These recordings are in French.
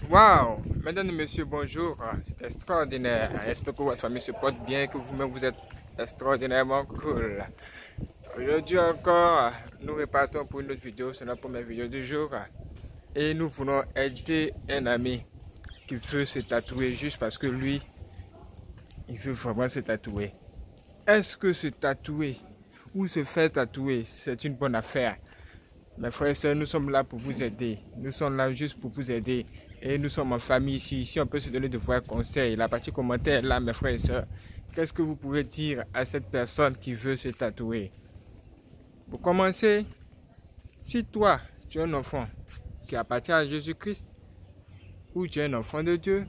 Waouh! Mesdames et messieurs, bonjour. C'est extraordinaire. J'espère que votre famille se porte bien, que vous-même vous êtes extraordinairement cool. Aujourd'hui encore, nous repartons pour une autre vidéo. C'est notre première vidéo du jour. Et nous voulons aider un ami qui veut se tatouer juste parce que lui, il veut vraiment se tatouer. Est-ce que se tatouer ou se faire tatouer, c'est une bonne affaire? Mes frères et sœurs, nous sommes là pour vous aider. Nous sommes là juste pour vous aider. Et nous sommes en famille ici. Ici, on peut se donner de vrais conseils. La partie commentaire là, mes frères et sœurs. Qu'est-ce que vous pouvez dire à cette personne qui veut se tatouer? Pour commencer, si toi, tu es un enfant qui appartient à Jésus-Christ, ou tu es un enfant de Dieu,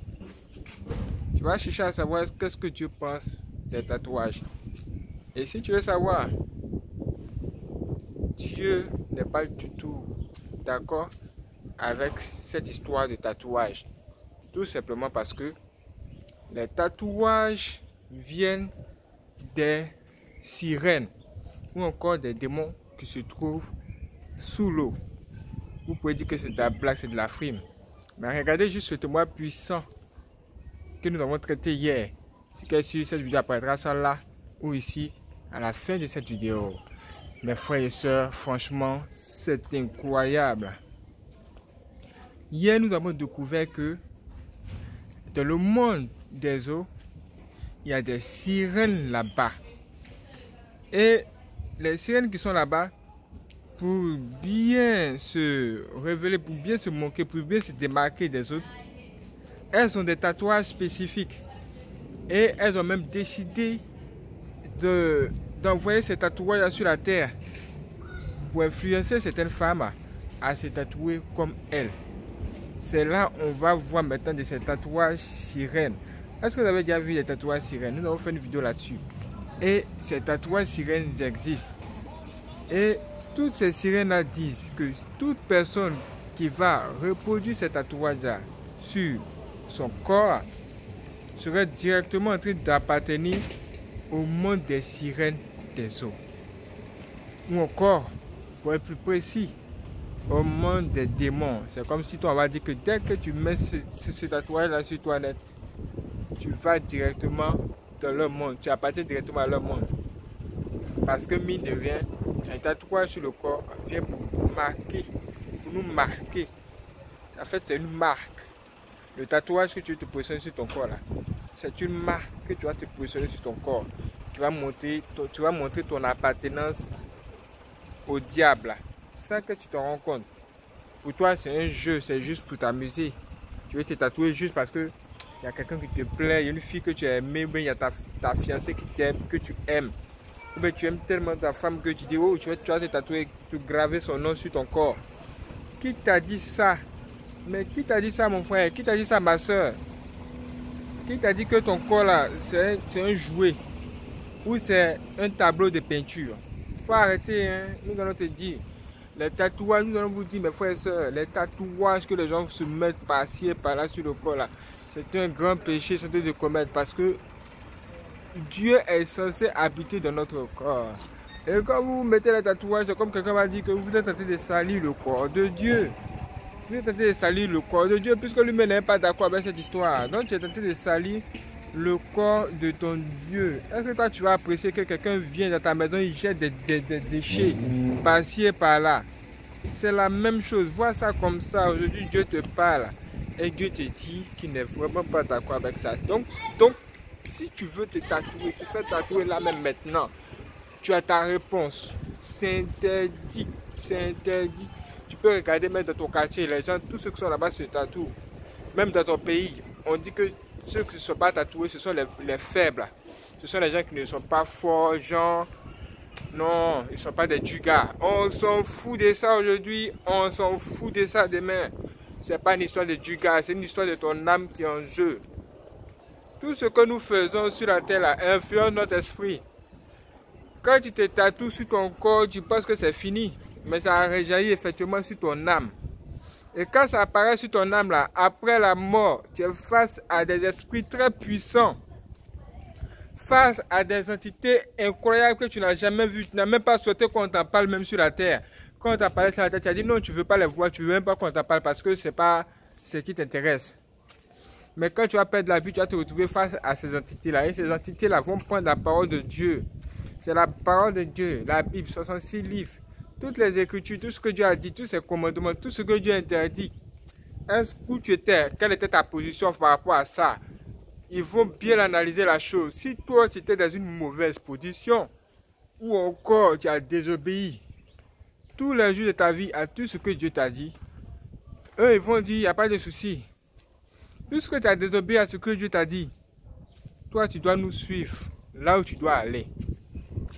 tu vas chercher à savoir qu'est-ce que Dieu pense des tatouages. Et si tu veux savoir, Dieu n'est pas du tout d'accord avec cette histoire de tatouage. Tout simplement parce que les tatouages viennent des sirènes ou encore des démons qui se trouvent sous l'eau. Vous pouvez dire que c'est de la blague, c'est de la frime. Mais regardez juste ce témoin puissant que nous avons traité hier. Si cette vidéo apparaîtra ça là ou ici à la fin de cette vidéo. Mes frères et sœurs, franchement, c'est incroyable. Hier, nous avons découvert que dans le monde des eaux, il y a des sirènes là-bas. Et les sirènes qui sont là-bas, pour bien se révéler, pour bien se moquer, pour bien se démarquer des autres, elles ont des tatouages spécifiques. Et elles ont même décidé d'envoyer ces tatouages sur la terre pour influencer certaines femmes à se tatouer comme elles. C'est là on va voir maintenant de ces tatouages sirènes. Est-ce que vous avez déjà vu des tatouages sirènes? Nous avons fait une vidéo là-dessus. Et ces tatouages sirènes existent. Et toutes ces sirènes-là disent que toute personne qui va reproduire ces tatouages-là sur son corps serait directement en train d'appartenir au monde des sirènes des eaux. Ou encore, pour être plus précis, au monde des démons. C'est comme si toi on va dire que dès que tu mets ce tatouage-là sur toi net, tu vas directement dans leur monde. Tu appartiens directement à leur monde. Parce que mine de rien, un tatouage sur le corps vient pour nous marquer. En fait, c'est une marque. Le tatouage que tu te positionnes sur ton corps là, c'est une marque que tu vas te positionner sur ton corps. Tu vas montrer ton appartenance au diable. Sans que tu te rends compte. Pour toi, c'est un jeu, c'est juste pour t'amuser. Tu veux te tatouer juste parce que il y a quelqu'un qui te plaît, il y a une fille que tu as aimée, il y a ta fiancée qui t'aime, que tu aimes. Ou bien tu aimes tellement ta femme que tu dis, oh, tu vas te tatouer, tu graver son nom sur ton corps. Qui t'a dit ça? Mais qui t'a dit ça, mon frère? Qui t'a dit ça, ma soeur? Qui t'a dit que ton corps là, c'est un jouet? Ou c'est un tableau de peinture? Faut arrêter, hein? Nous allons te dire. Les tatouages, nous allons vous dire, mes frères et sœurs, les tatouages que les gens se mettent par-ci et par-là sur le corps là, c'est un grand péché, c'est de commettre parce que Dieu est censé habiter dans notre corps. Et quand vous mettez les tatouages, c'est comme quelqu'un va dire que vous êtes en train de salir le corps de Dieu. Vous êtes en train de salir le corps de Dieu, puisque lui-même n'est pas d'accord avec cette histoire. Donc tu es en train de salir le corps de ton Dieu. Est-ce que toi tu vas apprécier que quelqu'un vienne dans ta maison, il jette des déchets par-ci et par-là? C'est la même chose. Vois ça comme ça. Aujourd'hui, Dieu te parle et Dieu te dit qu'il n'est vraiment pas d'accord avec ça. Donc, si tu veux te tatouer, tu fais tatouer là même maintenant. Tu as ta réponse. C'est interdit. C'est interdit. Tu peux regarder même dans ton quartier. Les gens, tous ceux qui sont là-bas se tatouent. Même dans ton pays, on dit que ceux qui ne sont pas tatoués, ce sont les faibles. Ce sont les gens qui ne sont pas forts, genre... Non, ils ne sont pas des dugas. On s'en fout de ça aujourd'hui, on s'en fout de ça demain. Ce n'est pas une histoire de dugas, c'est une histoire de ton âme qui est en jeu. Tout ce que nous faisons sur la terre là, influence notre esprit. Quand tu te tatoues sur ton corps, tu penses que c'est fini. Mais ça rejaillit effectivement sur ton âme. Et quand ça apparaît sur ton âme là, après la mort, tu es face à des esprits très puissants. Face à des entités incroyables que tu n'as jamais vues, tu n'as même pas souhaité qu'on t'en parle même sur la terre. Quand on t'a parlé sur la terre, tu as dit non, tu ne veux pas les voir, tu ne veux même pas qu'on t'en parle parce que c'est pas ce qui t'intéresse. Mais quand tu vas perdre la vie, tu vas te retrouver face à ces entités-là. Et ces entités-là vont prendre la parole de Dieu. C'est la parole de Dieu, la Bible, 66 livres. Toutes les Écritures, tout ce que Dieu a dit, tous ses commandements, tout ce que Dieu a interdit. Où tu étais, quelle était ta position par rapport à ça? Ils vont bien analyser la chose. Si toi, tu étais dans une mauvaise position, ou encore tu as désobéi tous les jours de ta vie à tout ce que Dieu t'a dit, eux, ils vont dire, il n'y a pas de souci. Puisque tu as désobéi à ce que Dieu t'a dit, toi, tu dois nous suivre là où tu dois aller.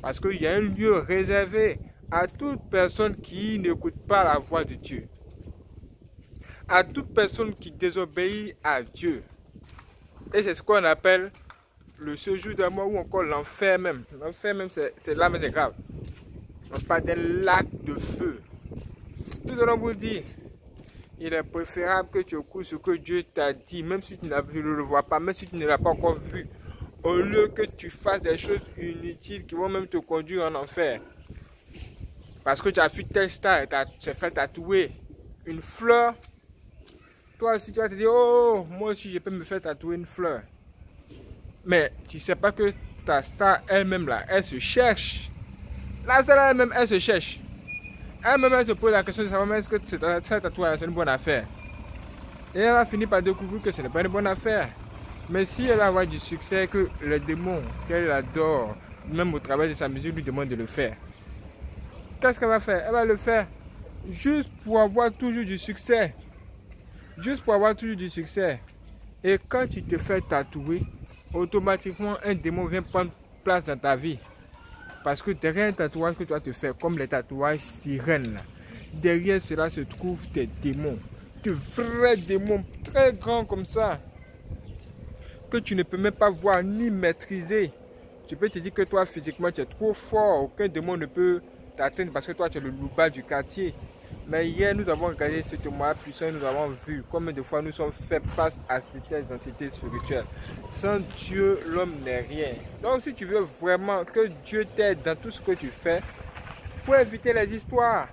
Parce qu'il y a un lieu réservé à toute personne qui n'écoute pas la voix de Dieu. À toute personne qui désobéit à Dieu. Et c'est ce qu'on appelle le séjour de mort ou encore l'enfer même. L'enfer même, c'est là, mais c'est grave. On parle d'un lac de feu. Nous allons vous dire, il est préférable que tu écoutes ce que Dieu t'a dit, même si tu ne le vois pas, même si tu ne l'as pas encore vu, au lieu que tu fasses des choses inutiles qui vont même te conduire en enfer. Parce que tu as fait tel star et tu as fait tatouer une fleur. Toi aussi, tu vas te dire, oh, moi aussi, je peux me faire tatouer une fleur. Mais tu ne sais pas que ta star elle-même, là, elle se cherche. Là, celle-là elle-même, elle se cherche. Elle-même, elle se pose la question de savoir, est-ce que ce tatouage, c'est une bonne affaire? Et elle va finir par découvrir que ce n'est pas une bonne affaire. Mais si elle a du succès, que le démon qu'elle adore, même au travail de sa musique, lui demande de le faire, qu'est-ce qu'elle va faire? Elle va le faire juste pour avoir toujours du succès. Juste pour avoir toujours du succès. Et quand tu te fais tatouer, automatiquement un démon vient prendre place dans ta vie. Parce que derrière un tatouage que tu vas te faire, comme les tatouages sirènes, derrière cela se trouvent des démons. De vrais démons très grands comme ça. Que tu ne peux même pas voir ni maîtriser. Tu peux te dire que toi physiquement tu es trop fort. Aucun démon ne peut t'atteindre parce que toi tu es le loupa du quartier. Mais hier nous avons regardé ce témoignage puissant et nous avons vu combien de fois nous sommes faits face à cette identité spirituelle. Sans Dieu, l'homme n'est rien. Donc si tu veux vraiment que Dieu t'aide dans tout ce que tu fais, il faut éviter les histoires.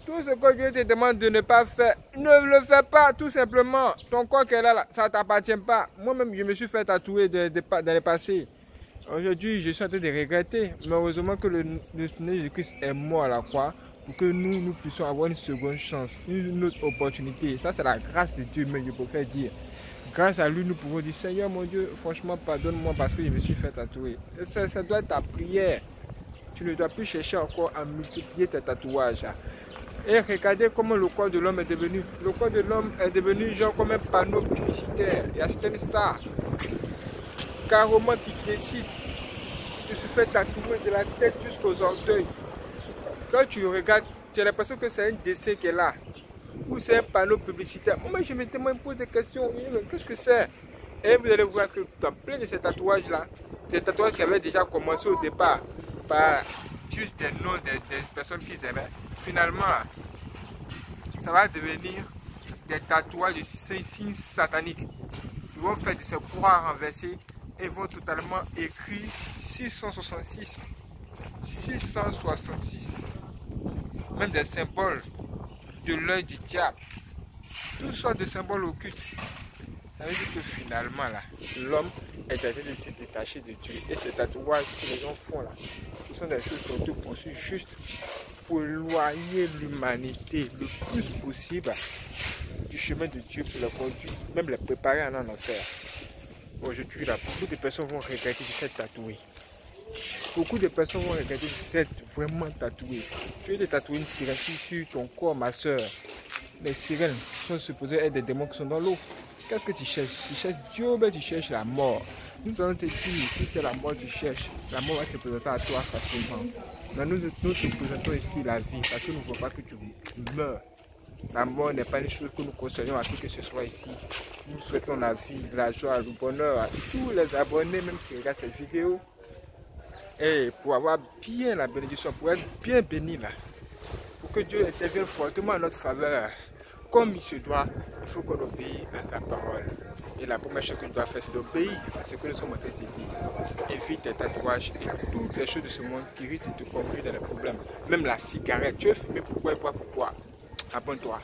Tout ce que Dieu te demande de ne pas faire, ne le fais pas tout simplement. Ton corps qui est là, ça ne t'appartient pas. Moi-même, je me suis fait tatouer dans le passé. Aujourd'hui, je suis en train de regretter. Mais heureusement que le Seigneur Jésus-Christ est mort à la croix pour que nous puissions avoir une seconde chance, une autre opportunité. Ça, c'est la grâce de Dieu, mais je préfère dire. Grâce à lui, nous pouvons dire, Seigneur mon Dieu, franchement, pardonne-moi parce que je me suis fait tatouer. Ça doit être ta prière. Tu ne dois plus chercher encore à multiplier tes tatouages. Et regardez comment le corps de l'homme est devenu. Le corps de l'homme est devenu genre comme un panneau publicitaire. Il y a certaines stars carrément qui décident de se faire tatouer de la tête jusqu'aux orteils. Quand tu regardes, tu as l'impression que c'est un dessin qui est là. Ou c'est un panneau publicitaire. Moi, je me pose des questions. Qu'est-ce que c'est? Et vous allez voir que dans plein de ces tatouages-là, des tatouages qui avaient déjà commencé au départ par juste des noms des personnes qu'ils aimaient, finalement, ça va devenir des tatouages de signes sataniques. Ils vont faire de ces croix renversées et vont totalement écrire 666. 666. Même des symboles de l'œil du diable. Toutes sortes de symboles occultes. Ça veut dire que finalement, là, l'homme est en train de se détacher de Dieu. Et ces tatouages que les gens font là, ce sont des choses qu'on te poursuit juste pour éloigner l'humanité le plus possible du chemin de Dieu pour le conduire, même les préparer en enfer. Aujourd'hui, là, beaucoup de personnes vont regretter de s'être tatouées. Beaucoup de personnes vont regretter de s'être vraiment tatouées. Tu veux te tatouer une sirène sur ton corps, ma soeur. Les sirènes sont supposées être des démons qui sont dans l'eau. Qu'est-ce que tu cherches? Tu cherches Dieu ou bien tu cherches la mort? Nous allons te dire, si c'est la mort que tu cherches, la mort va se présenter à toi facilement. Mais nous te présentons ici la vie, parce que nous ne voulons pas que tu meurs. La mort n'est pas une chose que nous conseillons à qui que ce soit ici. Nous souhaitons la vie, la joie, le bonheur à tous les abonnés, même qui regardent cette vidéo. Et pour avoir bien la bénédiction, pour être bien béni là, pour que Dieu intervienne fortement en notre faveur, comme il se doit, il faut qu'on obéisse à sa parole. Et la première chose que tu dois faire, c'est d'obéir à ce que nous sommes en train de dire. Évite les tatouages et toutes les choses de ce monde qui risquent de te conduire dans les problèmes. Même la cigarette, tu veux fumer pourquoi et pas pourquoi? Abonne-toi.